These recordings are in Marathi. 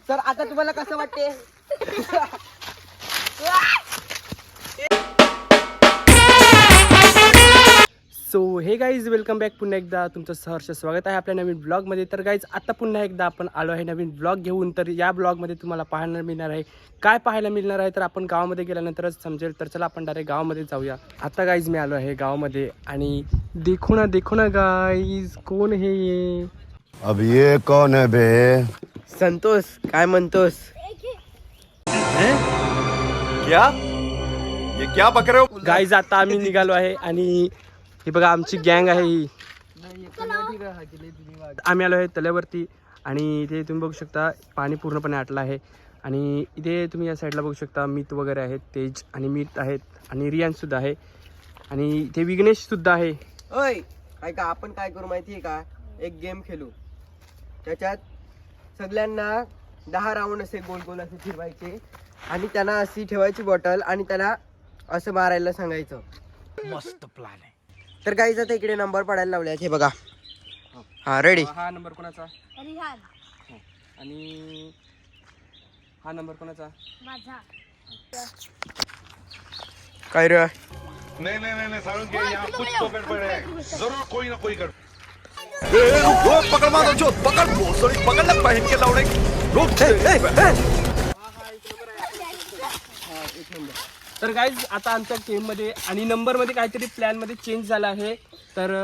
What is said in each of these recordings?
सर आता तुम्हाला कसं वाटते? सो हे गाईज वेलकम बॅक. पुन्हा एकदा तुमचं सहर्ष स्वागत आहे आपल्या नवीन ब्लॉगमध्ये. तर गाईज आता पुन्हा एकदा आपण आलो आहे नवीन ब्लॉग घेऊन. तर या ब्लॉगमध्ये तुम्हाला पाहायला मिळणार आहे, काय पाहायला मिळणार आहे तर आपण गावामध्ये गेल्यानंतरच समजेल. तर चला आपण डायरेक्ट गावामध्ये जाऊया. आता गाईज मी आलो आहे गावामध्ये आणि देखो ना गाईज, कोण हे ये? अब ये कौन है बे? संतोष, काय म्हणतोस? क्या ये क्या बक रहे हो? गाईज आता आम्ही निघालो आहे आणि हे बघा आमची गँग आहे ही. आम्ही आलो आहे तल्यावरती आणि इथे तुम्ही बघू शकता पाणी पूर्णपणे आटलं आहे. आणि इथे तुम्ही या साईडला बघू शकता मीत वगैरे आहेत, तेज आणि मीत आहेत आणि रियानसुद्धा आहे आणि इथे विघ्नेशसुद्धा आहे. ओय काय का आपण काय करू माहिती आहे का? एक गेम खेळू. त्याच्यात सगळ्यांना 10 राऊंड असे गोल गोल असे फिरवायचे आणि त्यांना अशी ठेवायची बॉटल आणि त्याला असं मारायला सांगायचं. मस्त प्लॅन आहे. तर गाईज आता इकडे नंबर पडायला लावले हे बघा. हा रेडी. हा नंबर कोणाचा? रिहान. आणि हा नंबर कोणाचा? माझा. काय रे? नहीं सारुण के यहाँ कुछ तो गड़बड़ है, जरूर कोई ना कोई गड़बड़। पकड़ मारो जो पकड़ भोसड़ी पकड़ लग पहन के लौड़े रुक। तर गाईज आता आमच्या टीममध्ये आणि नंबरमध्ये काहीतरी प्लॅनमध्ये चेंज झाला आहे. तर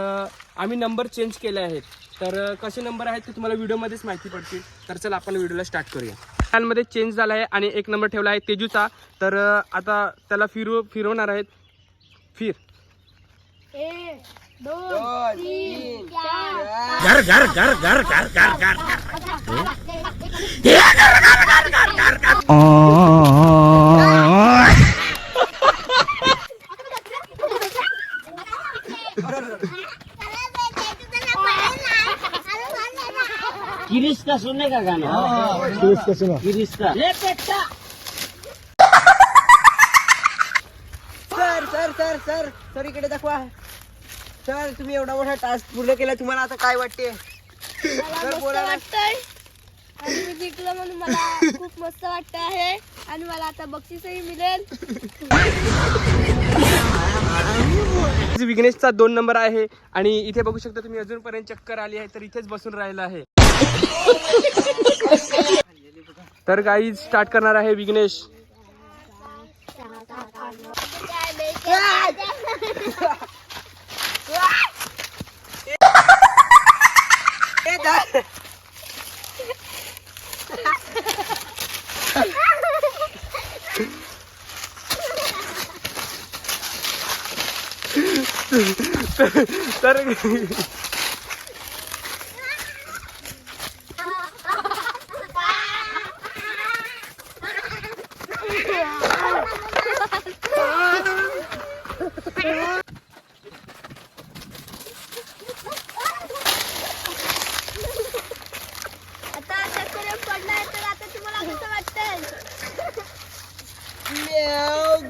आम्ही नंबर चेंज केले आहेत. तर कसे नंबर आहेत ते तुम्हाला व्हिडिओमध्येच माहिती पडतील. तर चला आपण व्हिडिओला स्टार्ट करूया. प्लॅनमध्ये चेंज झाला आहे आणि एक नंबर ठेवला आहे तेजूचा. तर आता त्याला फिरवणार आहेत. फिर 1 2 3 घर घर घर घर घर घर घर गिरीश का सुनने का गाना? गिरीश का सुना। गिरीश का ले पेट्टा। Sir sir sir sir sir इकडे दाखवा. सर तुम्ही एवढा मोठा टास्क पूर्ण केला, तुम्हाला आता काय वाटते? सर बोला ना. वाटतंय आणि मी जिंकलो म्हणून मला खूप मस्त वाटत आहे आणि मला आता बक्षीसही मिळेल. विघ्नेशचा 2 नंबर आहे आणि इथे बघू शकता तुम्ही अजूनपर्यंत चक्कर आली आहे तर इथेच बसून राहिला आहे. तर गाईज स्टार्ट करणार आहे विघ्नेश. तर आता चक्कर पडलाय तर आता तुम्हाला कसं वाटतंय?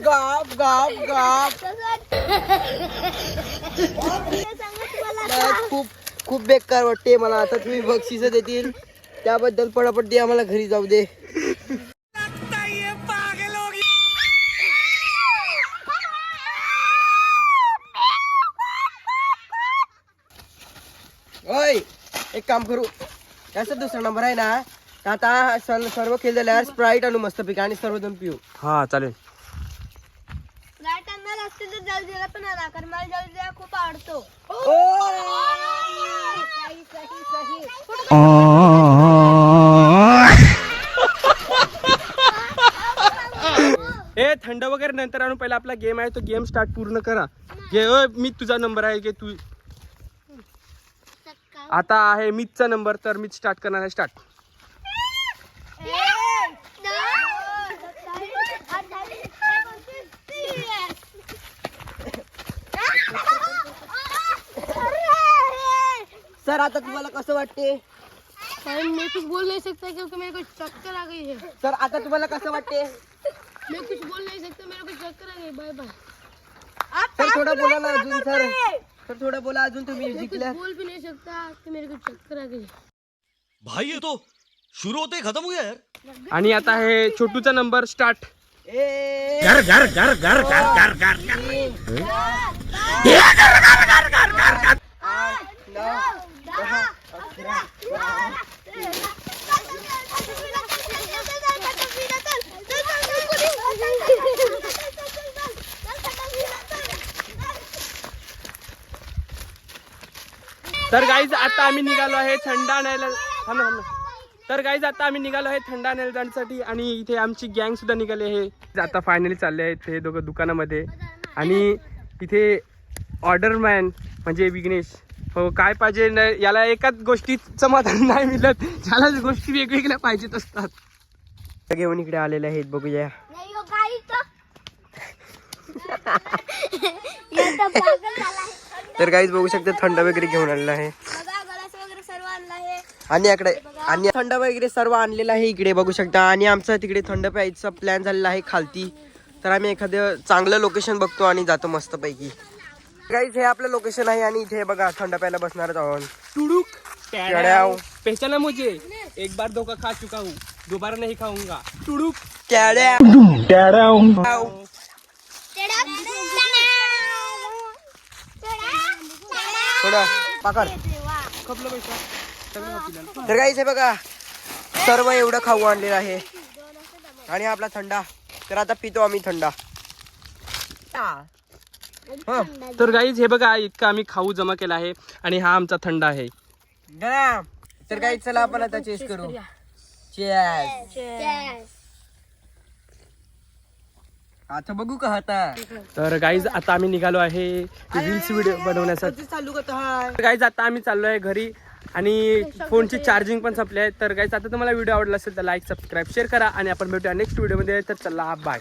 Gap gap gap. कसं वाटतंय? सांगा तुम्हाला. खूप खूप बेकार वाटते मला. आता तुम्ही बक्षीस देतील त्याबद्दल पटापट दे, आम्हाला घरी जाऊ दे. ओय एक काम करू, याचा दुसरा नंबर आहे ना, आता सर्व खेळ झाल्यावर स्प्राईट आणू मस्त पैकी आणि सर्वजण पिऊ. हा चालेल. लाईट आणणार असते तर जलजिरा पण आला, कारण मला जलजिरा खूप आवडतो. सही, सही, सही. ए थंड वगैरे नंतर आणू, पहिला आपला गेम आहे तो गेम स्टार्ट पूर्ण करा. घे मी तुझा नंबर आहे, घे तू. आता आहे मीचा नंबर, तर मी स्टार्ट करणार आहे. स्टार्ट. सर आता तुम्हाला कसं वाटते? मैं कुछ बोल नहीं सकता क्योंकि मेरे को चक्कर आ गई है. सर आता तुम्हाला कसं वाटते? मैं कुछ बोल नहीं सकता, मेरे को चक्कर आ गई. Bye bye. सर थोडा बोला ना अजून. सर थोड़ा बोला अजून तुम्ही मैं कुछ जिंकल्या. बोल भी नहीं सकता कि मेरे को चक्कर आ गई. भाई ये तो शुरू होते ही खत्म हो गया यार. आणि आता हे छोटूचा नंबर स्टार्ट. तर गाईज आता आम्ही निघालो आहे थंड आणायला. थांबा. तर गाईज आता आम्ही निघालो आहे थंड आणायला जाण्यासाठी आणि इथे आमची गँग सुद्धा निघाली आहे. आता फायनली चालले आहेत हे दोघं दुकानामध्ये आणि इथे ऑर्डरमॅन म्हणजे विघ्नेश हो काय पाहिजे याला एकाच गोष्टीत समाधान नाही मिळत, ज्याला गोष्टी वेगवेगळ्या पाहिजेत असतात. घेऊन इकडे आलेले आहेत बघूया. तर गाईज बघू शकता थंड वगैरे घेऊन आलेला आहे आणि थंड वगैरे सर्व आणलेलं आहे इकडे बघू शकता. आणि आमचा तिकडे थंड प्यायचा प्लॅन झालेला आहे खालती. तर आम्ही एखादं चांगलं लोकेशन बघतो आणि जातो मस्त पैकी. गाईज हे आपलं लोकेशन आहे आणि इथे बघा थंड प्यायला बसणार आहोत. टुडुक पहचाना मुझे, एक बार धोखा खा चुका हूँ, दोबारा नहीं खाऊंगा. टुडुक थोडं पाकड खपलं पैसा. तर गाईज हे बघा सर्व एवढं खाऊ आणलेलं आहे आणि आपला थंडा. तर आता पितो आम्ही थंडा. तर गाईज हे बघा इतका आम्ही खाऊ जमा केला आहे आणि हा आमचा थंडा आहे. तर गाईज चला आपण आता चेस करू. आता बघू का आता. तर गाईज आता आम्ही निघालो आहे रील्स व्हिडिओ बनवण्यासाठी. गाईज आता आम्ही चाललो आहे घरी आणि फोनची चार्जिंग पण संपली आहे. तर गाईज आता तुम्हाला व्हिडिओ आवडला असेल तर लाईक सबस्क्राईब शेअर करा आणि आपण भेटूया नेक्स्ट व्हिडिओमध्ये. तर चला बाय.